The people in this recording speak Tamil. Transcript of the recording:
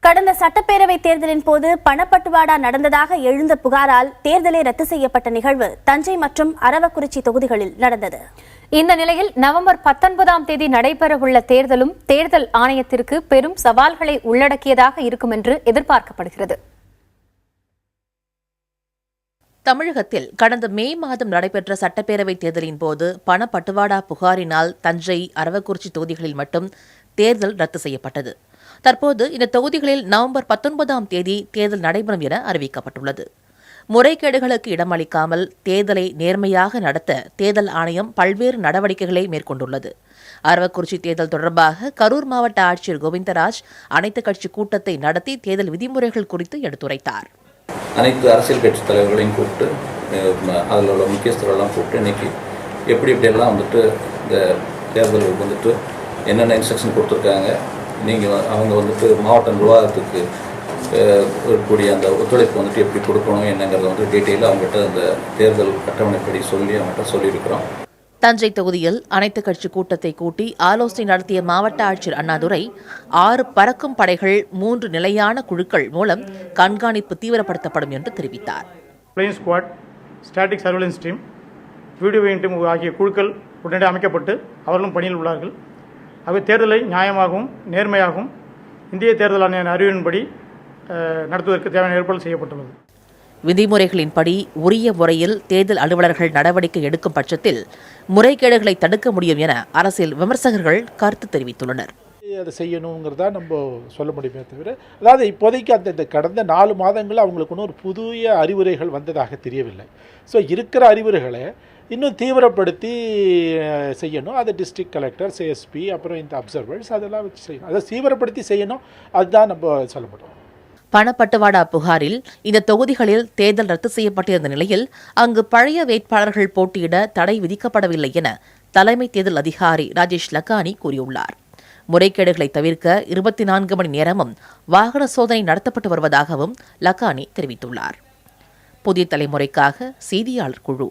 கடந்த சட்டப்பேரவை தேர்தலின் போது பணப்பட்டுவாடா நடந்ததாக எழுந்த புகாரால் தேர்தலை ரத்து செய்யப்பட்ட நிகழ்வு தஞ்சை மற்றும் அரவக்குறிச்சி தொகுதிகளில் நடந்தது. இந்த நிலையில் நவம்பர் 19ஆம் தேதி நடைபெறவுள்ள தேர்தலும் தேர்தல் ஆணையத்திற்கு பெரும் சவால்களை உள்ளடக்கியதாக இருக்கும் என்று எதிர்பார்க்கப்படுகிறது. தமிழகத்தில் கடந்த மே மாதம் நடைபெற்ற சட்டப்பேரவை தேர்தலின் போது பணப்பட்டுவாடா புகாரினால் தஞ்சை, அரவக்குறிச்சி தொகுதிகளில் மட்டும் தேர்தல் ரத்து செய்யப்பட்டது. தற்போது இந்த தொகுதிகளில் நவம்பர் 19ஆம் தேதி தேர்தல் நடைபெறும் என அறிவிக்கப்பட்டுள்ளது. முறைகேடுகளுக்கு இடமளிக்காமல் தேர்தலை நேர்மையாக நடத்த தேர்தல் ஆணையம் பல்வேறு நடவடிக்கைகளை மேற்கொண்டுள்ளது. அரவக்குறிச்சி தேர்தல் தொடர்பாக கரூர் மாவட்ட ஆட்சியர் கோவிந்தராஜ் அனைத்துக் கட்சி கூட்டத்தை நடத்தி தேர்தல் விதிமுறைகள் குறித்து எடுத்துரைத்தார். அனைத்து அரசியல் கட்சி தலைவர்களையும் கூப்பிட்டு அதில் உள்ள முக்கியஸ்தரெல்லாம் கூப்பிட்டு இன்னைக்கு எப்படியெல்லாம் இந்த தேர்தலுக்கு என்னென்ன இன்ஸ்ட்ரக்ஷன் கொடுத்துருக்காங்க, அவங்க மாவட்ட நிர்வாகத்துக்கு இருக்கக்கூடிய அந்த ஒத்துழைப்பு எப்படி கொடுக்கணும் என்னங்கிறத டீட்டெயிலாக அவங்ககிட்ட அந்த தேர்தல் அட்டவணைப்படி அவங்ககிட்ட சொல்லியிருக்கிறோம். தஞ்சை தொகுதியில் அனைத்துக் கட்சி கூட்டத்தை கூட்டி ஆலோசனை நடத்திய மாவட்ட ஆட்சியர் அண்ணாதுரை 6 பறக்கும் படைகள் 3 நிலையான குழுக்கள் மூலம் கண்காணிப்பு தீவிரப்படுத்தப்படும் என்று தெரிவித்தார். Flying squad, static surveillance team, video viewing team ஆகிய குழுக்கள் உடனடியாக அமைக்கப்பட்டு அவர்களும் பணியில் உள்ளார்கள். அவை தேர்தலை நியாயமாகவும் நேர்மையாகவும் இந்திய தேர்தல் ஆணைய அறிவின்படி நடத்துவதற்கு தேவையான ஏற்பாடு செய்யப்பட்டுள்ளது. விதிமுறைகளின்படி உரிய முறையில் தேர்தல் அலுவலர்கள் நடவடிக்கை எடுக்கும் பட்சத்தில் முறைகேடுகளை தடுக்க முடியும் என அரசியல் விமர்சகர்கள் கருத்து தெரிவித்துள்ளனர். அதை செய்யணுங்கிறதா நம்ம சொல்ல முடியுமே தவிர, அதாவது இப்போதைக்கு அந்த கடந்த 4 மாதங்களில் அவங்களுக்கு ஒன்றும் ஒரு புதிய அறிவுரைகள் வந்ததாக தெரியவில்லை. ஸோ இருக்கிற அறிவுரைகளை இன்னும் தீவிரப்படுத்தி செய்யணும். அது டிஸ்ட்ரிக்ட் கலெக்டர், எஸ்பி, அப்புறம் இந்த அப்சர்வர்ஸ் அதெல்லாம் வச்சு செய்யணும். அதை தீவிரப்படுத்தி செய்யணும். அதுதான் நம்ம சொல்ல முடியும். பணப்பட்டுவாடா புகாரில் இந்த தொகுதிகளில் தேர்தல் ரத்து செய்யப்பட்டிருந்த நிலையில் அங்கு பழைய வேட்பாளர்கள் போட்டியிட தடை விதிக்கப்படவில்லை என தலைமை தேர்தல் அதிகாரி ராஜேஷ் லக்கானி கூறியுள்ளார். முறைகேடுகளை தவிர்க்க 24 மணி நேரமும் வாகன சோதனை நடத்தப்பட்டு வருவதாகவும் லக்கானி தெரிவித்துள்ளார். புதிய தலைமுறைக்காக செய்தியாளர் குழு.